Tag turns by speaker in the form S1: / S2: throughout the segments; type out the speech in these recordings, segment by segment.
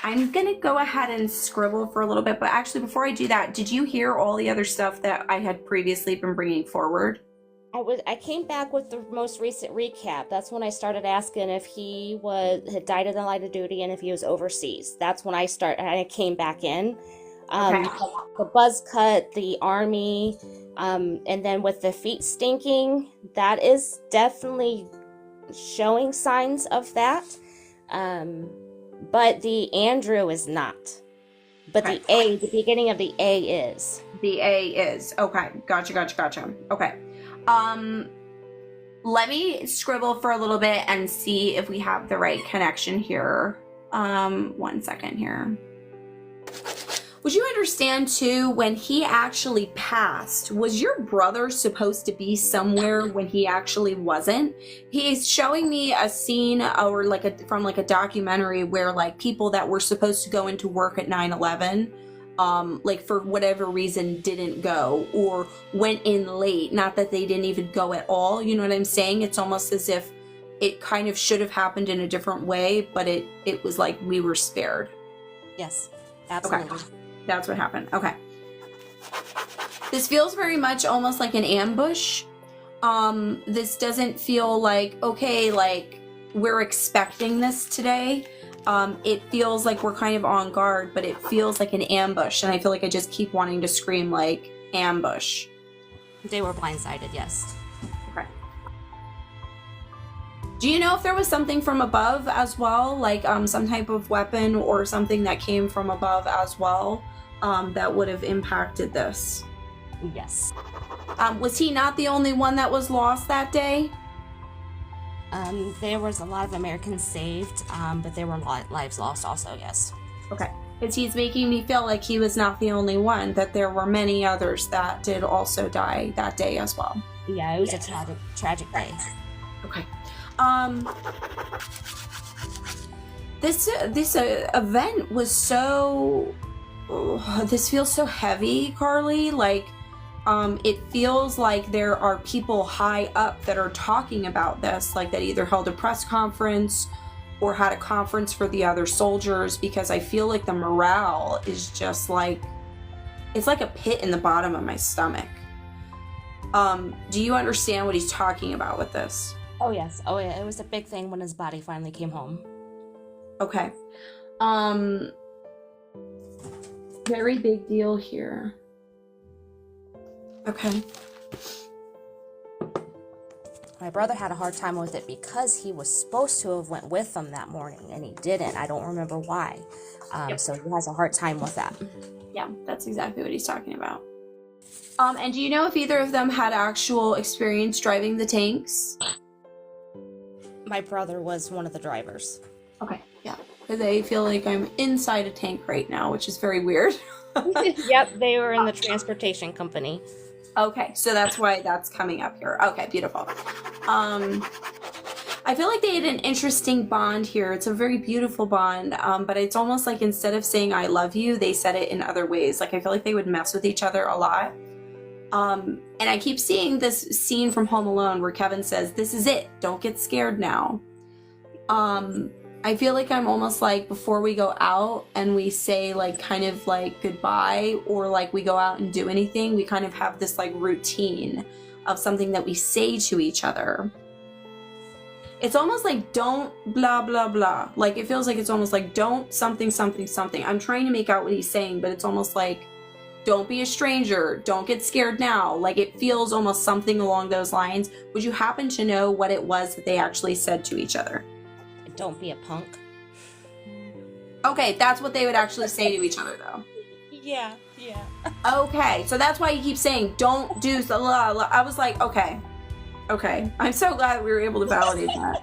S1: I'm gonna go ahead and scribble for a little bit, but actually before I do that, did you hear all the other stuff that I had previously been bringing forward?
S2: I came back with the most recent recap. That's when I started asking if he had died in the line of duty and if he was overseas. That's when I came back in.
S1: Okay.
S2: The buzz cut, the army, and then with the feet stinking, that is definitely showing signs of that. But the Andrew is not. But
S1: Okay.
S2: the beginning of the A is.
S1: The A is. Okay. Gotcha. Okay. Um, Let me scribble for a little bit and see if we have the right connection here. 1 second here. Would you understand too, when he actually passed, was your brother supposed to be somewhere when he actually wasn't? He's showing me a scene or from a documentary where like people that were supposed to go into work at 9/11 like for whatever reason didn't go or went in late. Not that they didn't even go at all. You know what I'm saying? It's almost as if it kind of should have happened in a different way, but it was like we were spared.
S2: Yes,
S1: Okay,
S2: absolutely.
S1: that's what happened. Okay. This feels very much almost like an ambush. This doesn't feel like, okay, like we're expecting this today. It feels like we're kind of on guard, but it feels like an ambush. And I feel like I just keep wanting to scream like ambush.
S2: They were blindsided, yes.
S1: Okay. Do you know if there was something from above as well? Like some type of weapon or something that came from above as well that would have impacted this?
S2: Yes.
S1: Was he not the only one that was lost that day?
S2: There was a lot of Americans saved, but there were lives lost also, yes.
S1: Okay. Because he's making me feel like he was not the only one, that there were many others that did also die that day as well.
S2: Yeah, it was a tragic day.
S1: Okay. This event was so... this feels so heavy, Carly. Like, it feels like there are people high up that are talking about this, like that either held a press conference or had a conference for the other soldiers, because I feel like the morale is just like, it's like a pit in the bottom of my stomach. Do you understand what he's talking about with this?
S2: Oh, yes. Oh, yeah. It was a big thing when his body finally came home.
S1: Okay. Very big deal here. Okay.
S2: My brother had a hard time with it because he was supposed to have went with them that morning, and he didn't. I don't remember why.
S1: Yep.
S2: So he has a hard time with that.
S1: Yeah, that's exactly what he's talking about. And do you know if either of them had actual experience driving the tanks?
S2: My brother was one of the drivers.
S1: Okay, yeah. Because I feel like I'm inside a tank right now, which is very weird.
S2: Yep, they were in the transportation company.
S1: Okay, so that's why that's coming up here. Okay, beautiful. I feel like they had an interesting bond here. It's a very beautiful bond, but it's almost like instead of saying I love you, they said it in other ways. Like I feel like they would mess with each other a lot. And I keep seeing this scene from Home Alone where Kevin says, "This is it. Don't get scared now." I feel like I'm almost like before we go out and we say like kind of like goodbye or like we go out and do anything, we kind of have this like routine of something that we say to each other. It's almost like don't blah blah blah. Like it feels like it's almost like don't something something something. I'm trying to make out what he's saying, but it's almost like don't be a stranger, don't get scared now. Like it feels almost something along those lines. Would you happen to know what it was that they actually said to each other?
S2: Don't be a punk.
S1: Okay, that's what they would actually say to each other, though.
S2: Yeah.
S1: Okay, so that's why you keep saying, don't do so. I was like, okay. I'm so glad we were able to validate that.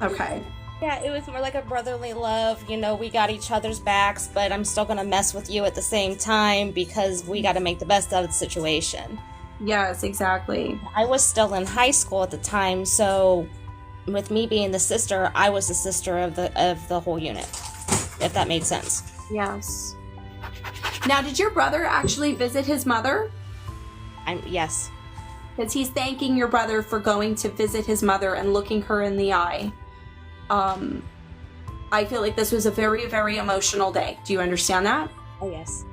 S1: Okay.
S2: Yeah, it was more like a brotherly love. You know, we got each other's backs, but I'm still gonna mess with you at the same time because we got to make the best of the situation.
S1: Yes, exactly.
S2: I was still in high school at the time, so with me being the sister, I was the sister of the whole unit, if that made sense.
S1: Yes. Now, did your brother actually visit his mother?
S2: Yes.
S1: Because he's thanking your brother for going to visit his mother and looking her in the eye. I feel like this was a very, very emotional day. Do you understand that?
S2: Oh, yes.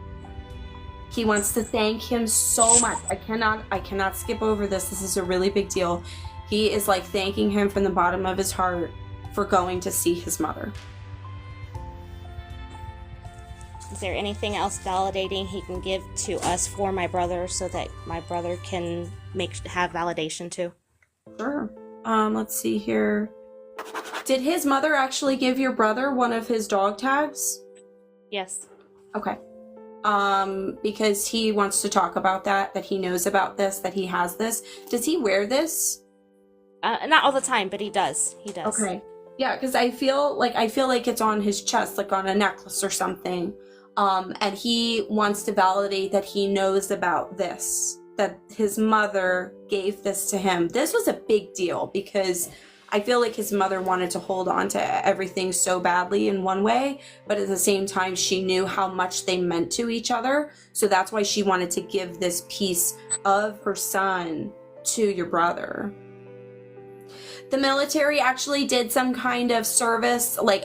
S1: He wants to thank him so much. I cannot skip over this. This is a really big deal. He is like thanking him from the bottom of his heart for going to see his mother.
S2: Is there anything else validating he can give to us for my brother so that my brother can have validation too?
S1: Sure. Let's see here. Did his mother actually give your brother one of his dog tags?
S2: Yes.
S1: Okay. Because he wants to talk about that he knows about this, that he has this. Does he wear this?
S2: Not all the time, but he does. He does.
S1: Okay. Yeah, because I feel like it's on his chest, like on a necklace or something. And he wants to validate that he knows about this, that his mother gave this to him. This was a big deal because I feel like his mother wanted to hold on to everything so badly in one way, but at the same time, she knew how much they meant to each other. So that's why she wanted to give this piece of her son to your brother. The military actually did some kind of service, like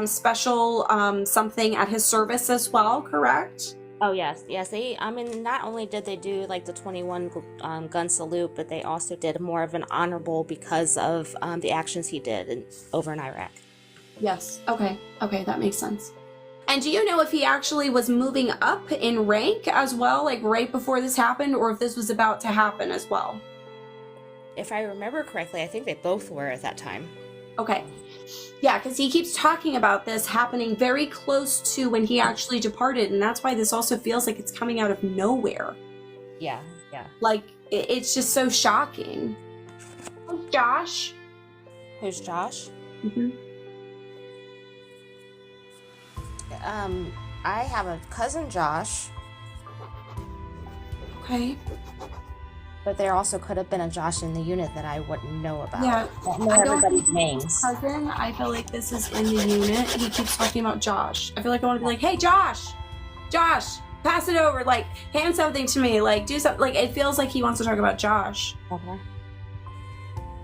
S1: special something at his service as well, correct?
S2: Oh yes. Not only did they do like the 21 gun salute, but they also did more of an honorable because of the actions he did over in Iraq.
S1: Yes. Okay, that makes sense. And do you know if he actually was moving up in rank as well, like right before this happened, or if this was about to happen as well?
S2: If I remember correctly, I think they both were at that time.
S1: Okay. Yeah, because he keeps talking about this happening very close to when he actually departed, and that's why this also feels like it's coming out of nowhere.
S2: Yeah.
S1: Like, it's just so shocking. Oh, Josh.
S2: Who's Josh?
S1: Mm-hmm.
S2: I have a cousin Josh.
S1: Okay.
S2: But there also could have been a Josh in the unit that I wouldn't know about.
S1: Yeah,
S2: I don't know everybody's names.
S1: Cousin, I feel like this is in the unit. He keeps talking about Josh. I feel like I want to be like, hey, Josh, pass it over. Like, hand something to me. Like, do something. Like, it feels like he wants to talk about Josh.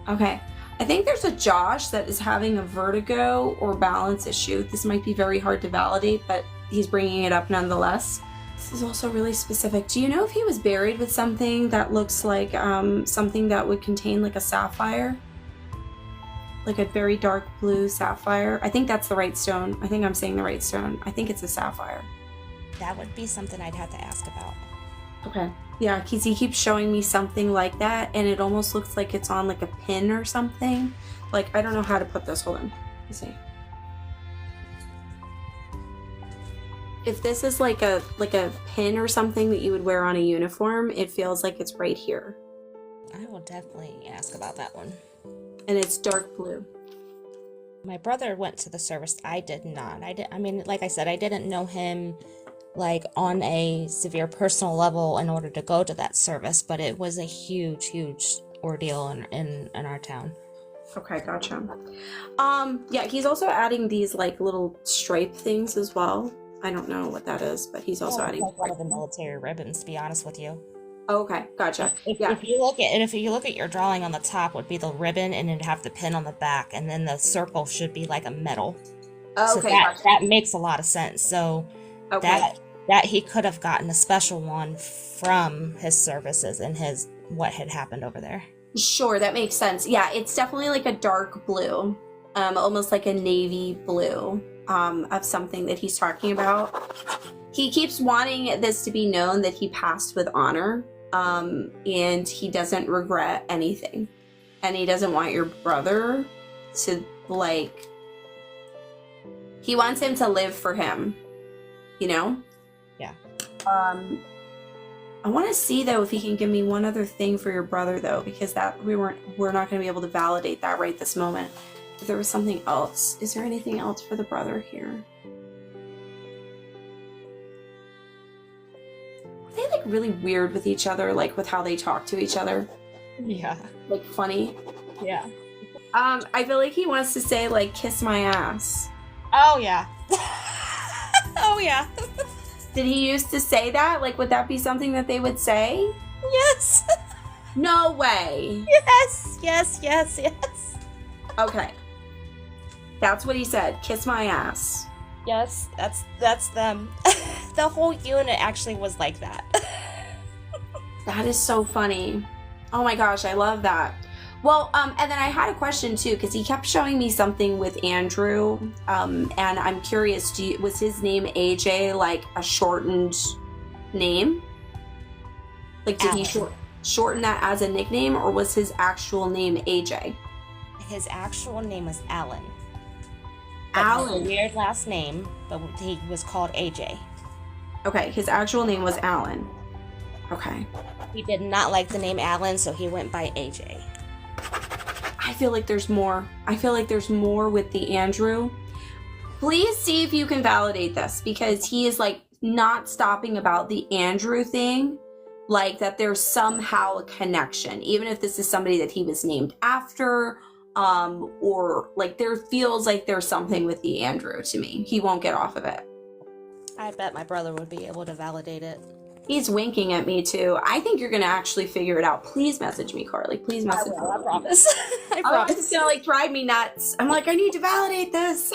S1: Okay. I think there's a Josh that is having a vertigo or balance issue. This might be very hard to validate, but he's bringing it up nonetheless. This is also really specific. Do you know if he was buried with something that looks like something that would contain like a sapphire? Like a very dark blue sapphire? I think that's the right stone. I think I'm saying the right stone. I think it's a sapphire.
S2: That would be something I'd have to ask about.
S1: Okay. Yeah, because he keeps showing me something like that, and it almost looks like it's on like a pin or something. Like, I don't know how to put this. Hold on. Let me see. If this is like a pin or something that you would wear on a uniform, it feels like it's right here.
S2: I will definitely ask about that one.
S1: And it's dark blue.
S2: My brother went to the service. I did not. Like I said, I didn't know him like on a severe personal level in order to go to that service, but it was a huge ordeal in our town.
S1: Okay, gotcha. Yeah, he's also adding these like little stripe things as well. I don't know what that is, but he's also adding
S2: like one of the military ribbons, to be honest with you.
S1: Oh, okay, gotcha.
S2: If you look at your drawing on the top would be the ribbon, and it'd have the pin on the back, and then the circle should be like a medal.
S1: Oh,
S2: okay,
S1: so
S2: that makes a lot of sense. So that he could have gotten a special one from his services and what had happened over there. Sure,
S1: that makes sense. Yeah, it's definitely like a dark blue, almost like a navy blue. Of something that he's talking about. He keeps wanting this to be known that he passed with honor, and he doesn't regret anything. And he doesn't want your brother to, like, he wants him to live for him, you know?
S2: Yeah.
S1: I want to see, though, if he can give me one other thing for your brother, though, because we're not going to be able to validate that right this moment. If there was something else. Is there anything else for the brother here? Are they like really weird with each other, like with how they talk to each other?
S2: Yeah.
S1: Like funny?
S2: Yeah.
S1: I feel like he wants to say like kiss my ass.
S2: Oh yeah. Oh yeah.
S1: Did he used to say that? Like, would that be something that they would say?
S2: Yes.
S1: No way.
S2: Yes.
S1: Okay. That's what he said. Kiss my ass.
S2: Yes, that's them. The whole unit actually was like that.
S1: That is so funny. Oh my gosh, I love that. Well, and then I had a question too, because he kept showing me something with Andrew, and I'm curious, was his name AJ like a shortened name? Like, did he shorten that as a nickname, or was his actual name AJ?
S2: His actual name was Alan.
S1: Alan.
S2: A weird last name, but he was called AJ.
S1: Okay, his actual name was Alan. Okay.
S2: He did not like the name Alan, so he went by AJ.
S1: I feel like there's more. I feel like there's more with the Andrew. Please see if you can validate this, because he is like not stopping about the Andrew thing, like that there's somehow a connection, even if this is somebody that he was named after, or like there feels like there's something with the Andrew to me. He won't get off of it.
S2: I bet my brother would be able to validate it.
S1: He's winking at me too. I think you're gonna actually figure it out. Please message me, Carly. Please message me.
S2: I promise. I promise.
S1: It's gonna like drive me nuts. I'm like, I need to validate this.